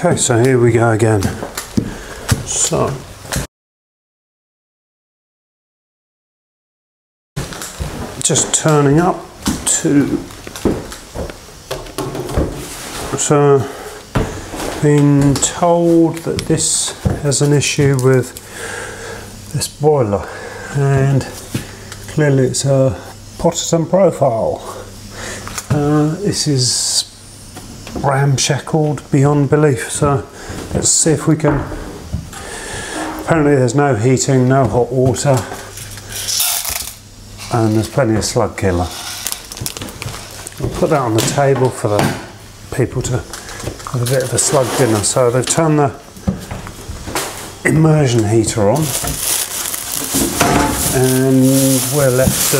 Okay, so here we go again. So just turning up to, so been told that this has an issue with this boiler, and clearly it's a Potterton profile. This is ramshackled beyond belief, so let's see if we can. Apparently there's no heating, no hot water, and there's plenty of slug killer. I'll put that on the table for the people to have a bit of a slug dinner. So they've turned the immersion heater on, and we're left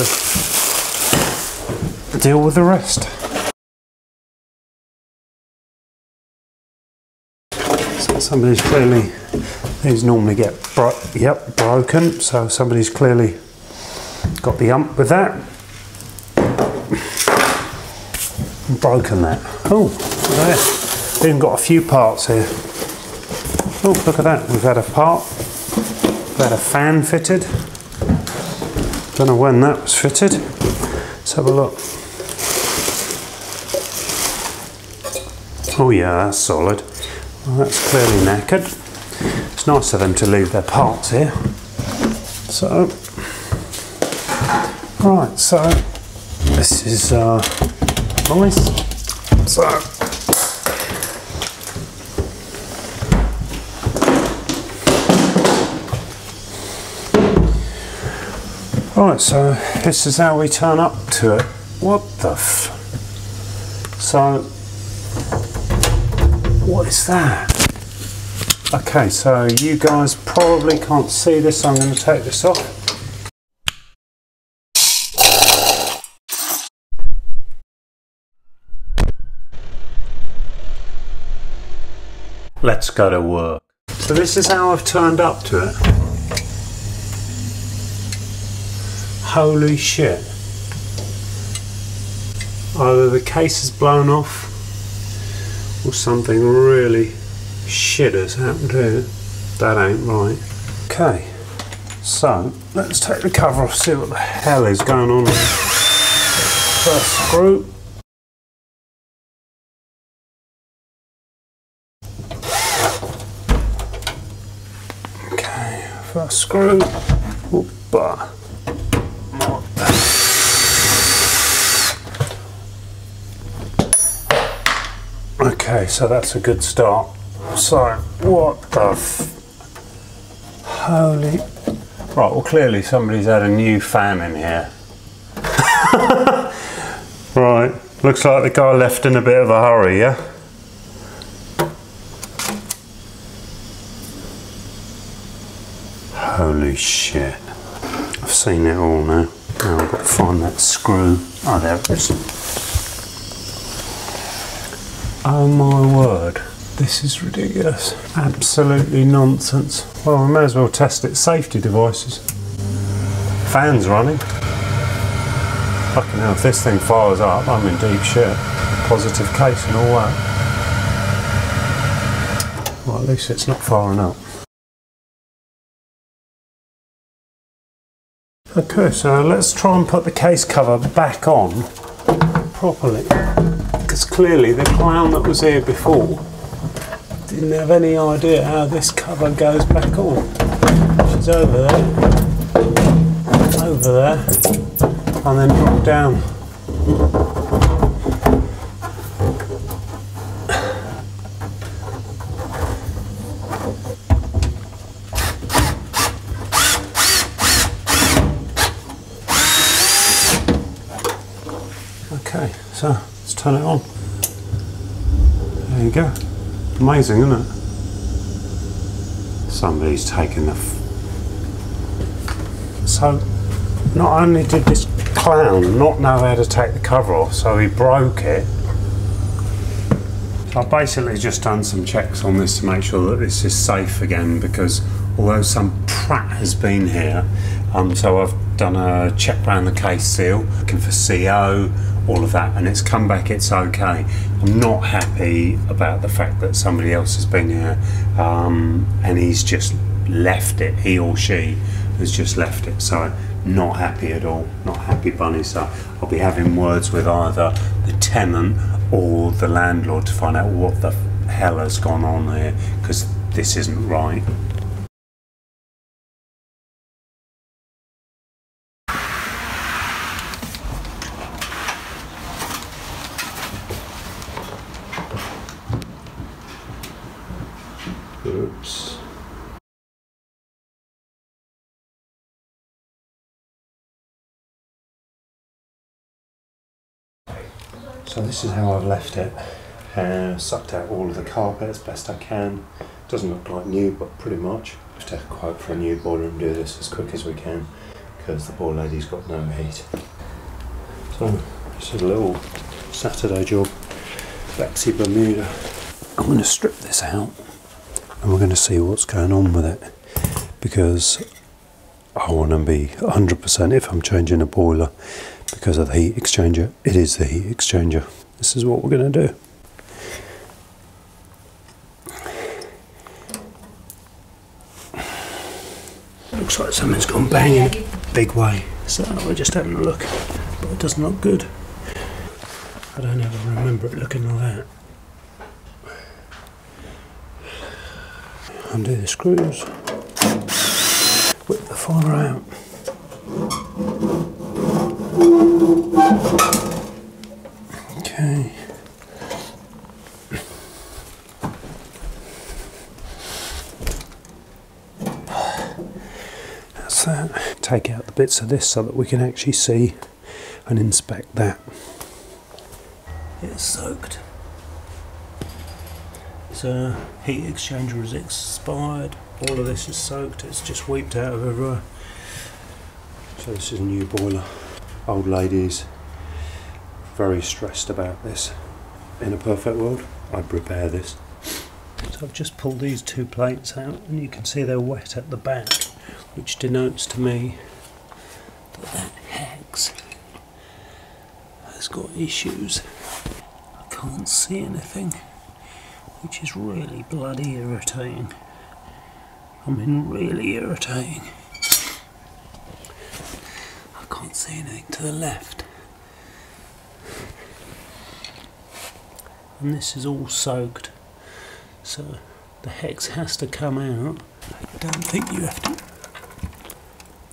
to deal with the rest. So somebody's clearly, these normally get broken, so somebody's clearly got the ump with that. Broken that. Oh, look at that. We've even got a few parts here. Oh, look at that. We've had a part. We've had a fan fitted. Don't know when that was fitted. Let's have a look. Oh yeah, that's solid. Well, that's clearly knackered. It's nice of them to leave their parts here. So, right, so this is nice. So, right, so this is how we turn up to it. What the f? So, what is that? Okay, so you guys probably can't see this, so I'm going to take this off. Let's go to work. So this is how I've turned up to it. Holy shit. Either the case is blown off or something really shit has happened here. That ain't right. Okay, so let's take the cover off, see what the hell is going on. First screw. Okay, first screw. Whoopah. Okay, so that's a good start. So, what the holy... Right, well clearly somebody's had a new fan in here. Right, looks like the guy left in a bit of a hurry, yeah? Holy shit. I've seen it all now. Now I've got to find that screw. Oh, there it is. Oh my word, this is ridiculous. Absolutely nonsense. Well, we may as well test its safety devices. Fan's running. Fucking hell, if this thing fires up, I'm in deep shit. Positive case and all that. Well, at least it's not firing up. Okay, so let's try and put the case cover back on properly. Because clearly the clown that was here before didn't have any idea how this cover goes back on. She's over there, and then drop down. Okay, so let's turn it on. There you go. Amazing, isn't it? Somebody's taken the... So, not only did this clown not know how to take the cover off, so he broke it. So I've basically just done some checks on this to make sure that this is safe again, because although some prat has been here, so I've done a check around the case seal, looking for CO, all of that, and it's come back, it's okay. I'm not happy about the fact that somebody else has been here and he's just left it, he or she has just left it, so not happy at all, not happy bunny. So I'll be having words with either the tenant or the landlord to find out what the hell has gone on here, because this isn't right. Oops. So this is how I've left it. Sucked out all of the carpet as best I can. Doesn't look like new, but pretty much. Just take a quote for a new boiler and do this as quick as we can, because the poor lady's got no heat. So this is a little Saturday job. Flexi Bermuda. I'm going to strip this out and we're going to see what's going on with it, because I want to be 100% if I'm changing a boiler because of the heat exchanger. It is the heat exchanger. This is what we're going to do. Looks like something's gone bang in a big way, so we're just having a look, but it doesn't look good. I don't ever remember it looking like that. Undo the screws, whip the fire out. Okay. That's that. Take out the bits of this so that we can actually see and inspect that. It's soaked. So heat exchanger has expired. All of this is soaked. It's just weeped out of everywhere. So this is a new boiler. Old ladies, very stressed about this. In a perfect world, I'd repair this. So I've just pulled these two plates out and you can see they're wet at the back, which denotes to me that hex has got issues. I can't see anything, which is really bloody irritating. I mean, really irritating. I can't see anything to the left. And this is all soaked, so the hex has to come out. I don't think you have to.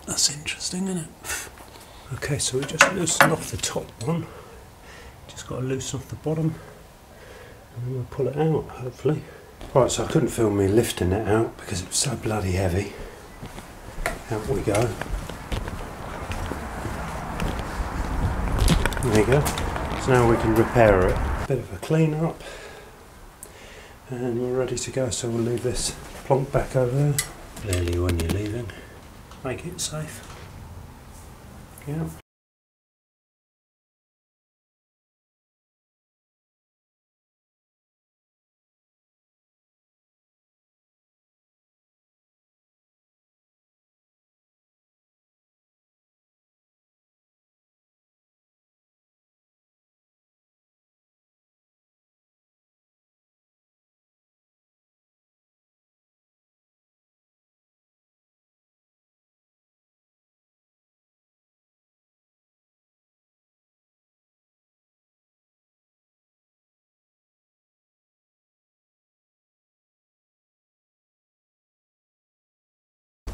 That's interesting, isn't it? Okay, so we just loosened off the top one. Just got to loosen off the bottom, and then we'll pull it out, hopefully. Right, so I couldn't film me lifting it out because it was so bloody heavy. Out we go. There you go. So now we can repair it. Bit of a clean up, and we're ready to go. So we'll leave this plonk back over there. Clearly, when you're leaving, make it safe. Yeah.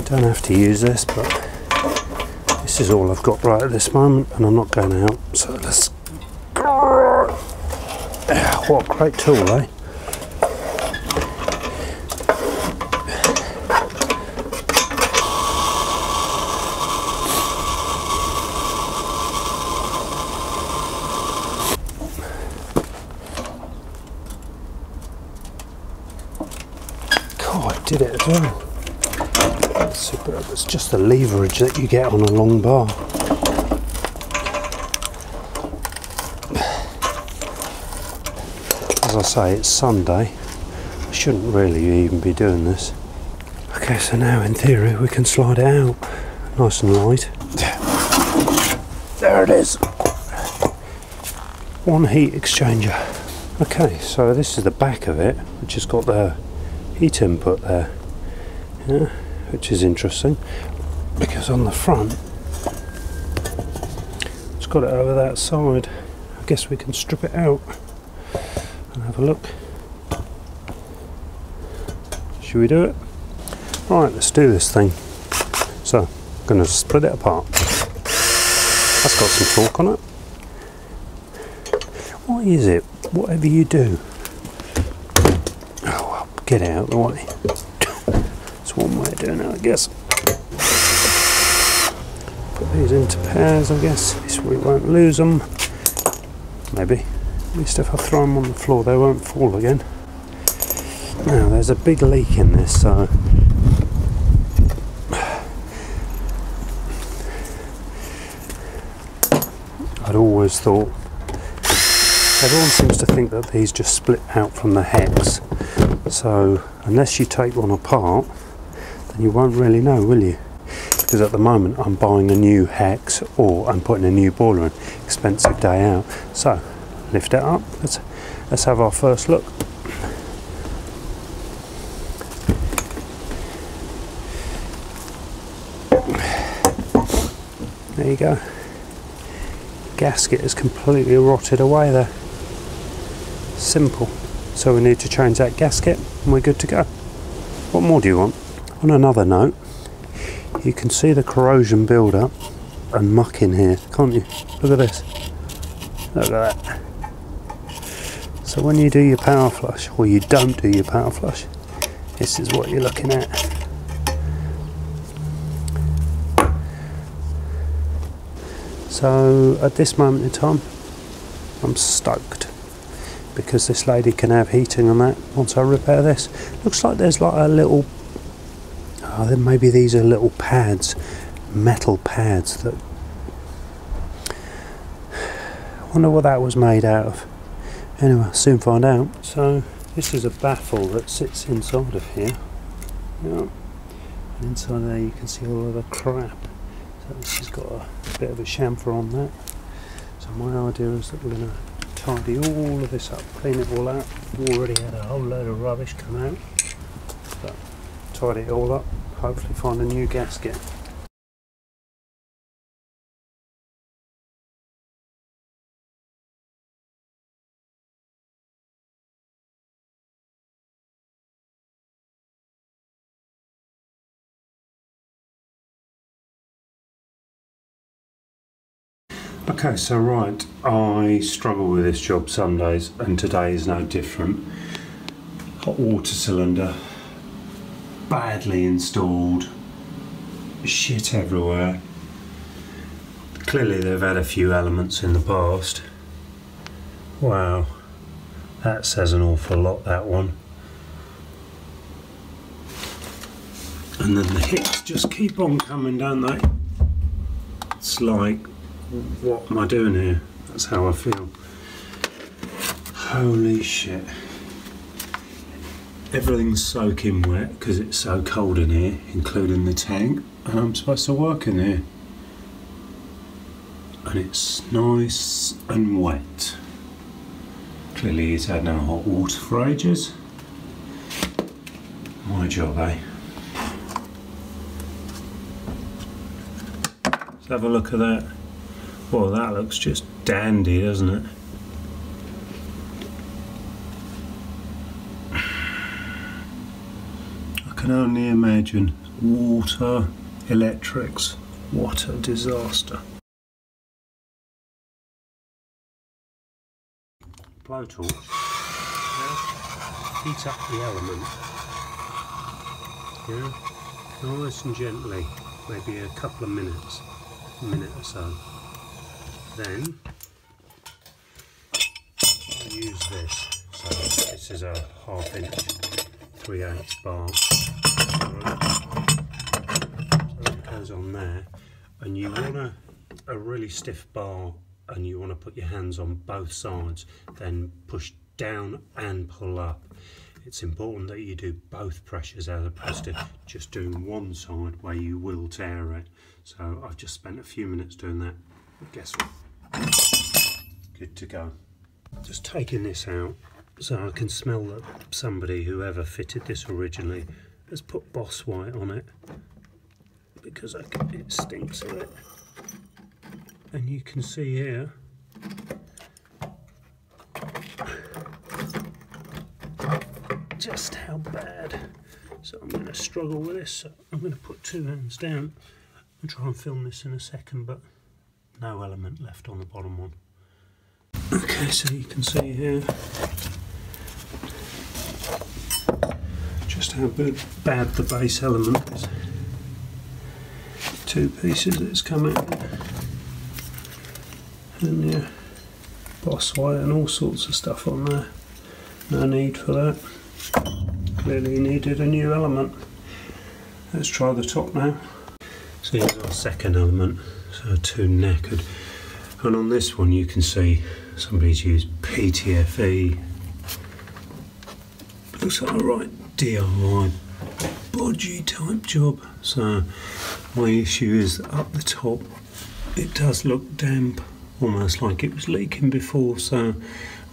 Don't have to use this, but this is all I've got right at this moment, and I'm not going out. So let's. What a great tool, eh? God, I did it as well. Superb. It's just the leverage that you get on a long bar. As I say, it's Sunday. I shouldn't really even be doing this. Okay, so now in theory we can slide it out. Nice and light. There it is. one heat exchanger. Okay, so this is the back of it, which has got the heat input there, yeah, which is interesting because on the front it's got it over that side. I guess we can strip it out and have a look. Should we do it? Right, let's do this thing. So I'm going to split it apart. That's got some torque on it. What is it? Whatever you do. Oh well, get it out of the way. It's one way of doing it, I guess. Put these into pairs, I guess. This way we won't lose them. Maybe. At least if I throw them on the floor, they won't fall again. Now, there's a big leak in this, so I'd always thought, everyone seems to think that these just split out from the hex, so unless you take one apart then you won't really know, will you? Because at the moment I'm buying a new hex or I'm putting a new boiler in. Expensive day out. So lift it up, let's have our first look. There you go. Gasket is completely rotted away there. Simple. So we need to change that gasket and we're good to go. What more do you want? On another note, you can see the corrosion build up and muck in here, can't you? Look at this. Look at that. So when you do your power flush, or you don't do your power flush, this is what you're looking at. So at this moment in time, I'm stoked because this lady can have heating on that once I repair this. Looks like there's like a little, then maybe these are little pads, metal pads that, I wonder what that was made out of. Anyway, I'll soon find out. So this is a baffle that sits inside of here. Yeah. And inside there you can see all of the crap. So this has got a bit of a chamfer on that. So my idea is that we're going to tidy all of this up, clean it all out. We've already had a whole load of rubbish come out. But tidy it all up, hopefully find a new gasket. Okay, so right, I struggle with this job some days and today is no different. Hot water cylinder, badly installed, shit everywhere. Clearly they've had a few elements in the past. Wow, that says an awful lot, that one. And then the hits just keep on coming, don't they? It's like, what am I doing here? That's how I feel. Holy shit. Everything's soaking wet because it's so cold in here, including the tank, and I'm supposed to work in here. And it's nice and wet. Clearly he's had no hot water for ages. My job, eh? Let's have a look at that. Well, that looks just dandy, doesn't it? I can only imagine. Water, electrics, what a disaster. Blowtorch. Heat up the element. Yeah, nice and gently, maybe a couple of minutes, a minute or so. Then I'll use this. So this is a 1/2 inch 3/8 bar. So that goes on there, and you want a really stiff bar, and you want to put your hands on both sides, then push down and pull up. It's important that you do both pressures as opposed to just doing one side where you will tear it. So I've just spent a few minutes doing that. Guess what? Good to go. Just taking this out so I can smell that somebody, whoever fitted this originally, has put Boss White on it, because it stinks of it. And you can see here just how bad. So I'm going to struggle with this. So I'm going to put 2 hands down and try and film this in a second, but no element left on the bottom one. Okay, so you can see here just how bad the base element is. 2 pieces it's come out, and yeah, Boss White and all sorts of stuff on there. No need for that. Clearly needed a new element. Let's try the top now. So here's our second element, so 2 knackered. And on this one you can see somebody's used PTFE. Looks like a right DIY bodgy type job. So my issue is that up the top it does look damp, almost like it was leaking before, so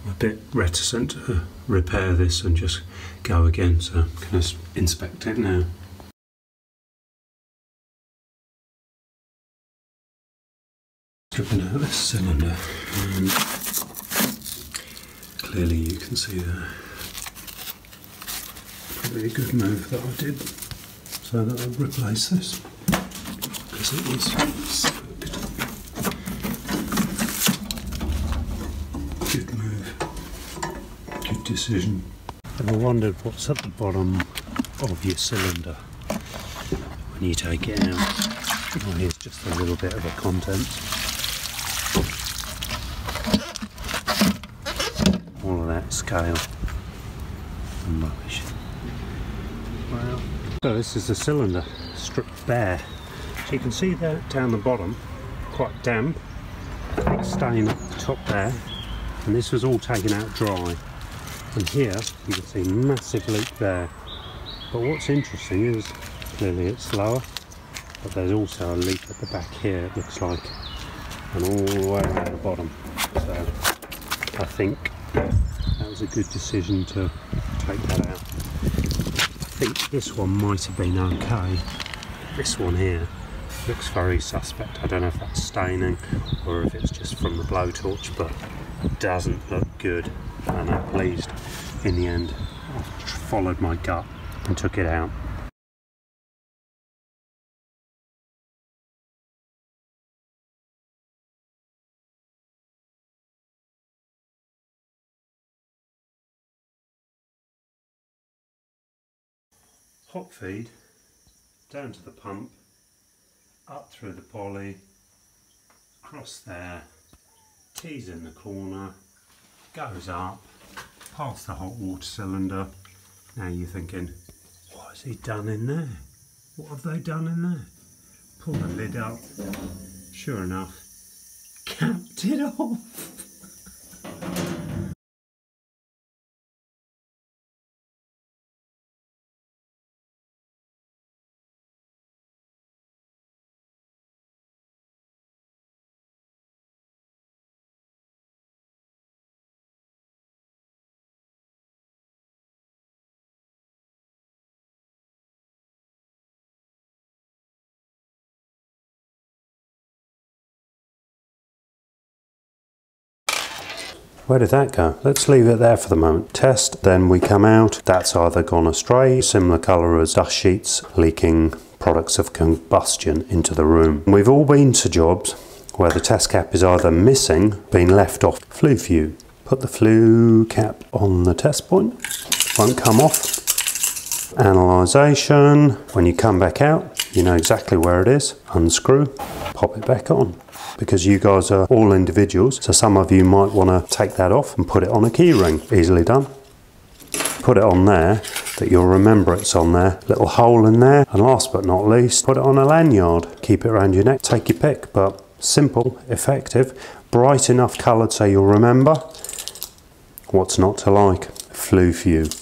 I'm a bit reticent to repair this and just go again, so I'm going to inspect it now. Stripping out this cylinder, and clearly you can see there, probably a good move that I did, so that I'd replace this, because it was soaked. Good move, good decision. Ever wondered what's at the bottom of your cylinder when you take it out? Well, here's just a little bit of the contents. All of that scale and rubbish. Wow. So this is the cylinder stripped bare. So you can see that down the bottom, quite damp, big stain at the top there, and this was all taken out dry. And here you can see massive leak there. But what's interesting is clearly it's lower, but there's also a leak at the back here, it looks like, and all the way around the bottom. So I think that was a good decision to take that out. I think this one might have been okay. This one here looks very suspect. I don't know if that's staining or if it's just from the blowtorch, but it doesn't look good. And I'm pleased in the end I followed my gut and took it out. Hot feed down to the pump, up through the poly, across there, T's in the corner, goes up, past the hot water cylinder. Now you're thinking, what has he done in there? What have they done in there? Pull the lid up, sure enough, capped it off. Where did that go? Let's leave it there for the moment. Test, then we come out. That's either gone astray, similar colour as dust sheets, leaking products of combustion into the room. We've all been to jobs where the test cap is either missing, been left off. Flue fuse. Put the flue cap on the test point. Won't come off. Analysation. When you come back out, you know exactly where it is. Unscrew, pop it back on. Because you guys are all individuals, so some of you might want to take that off and put it on a key ring. Easily done. Put it on there, that you'll remember it's on there. Little hole in there, and last but not least, put it on a lanyard. Keep it around your neck, take your pick, but simple, effective, bright enough coloured so you'll remember. What's not to like? Flue fuse.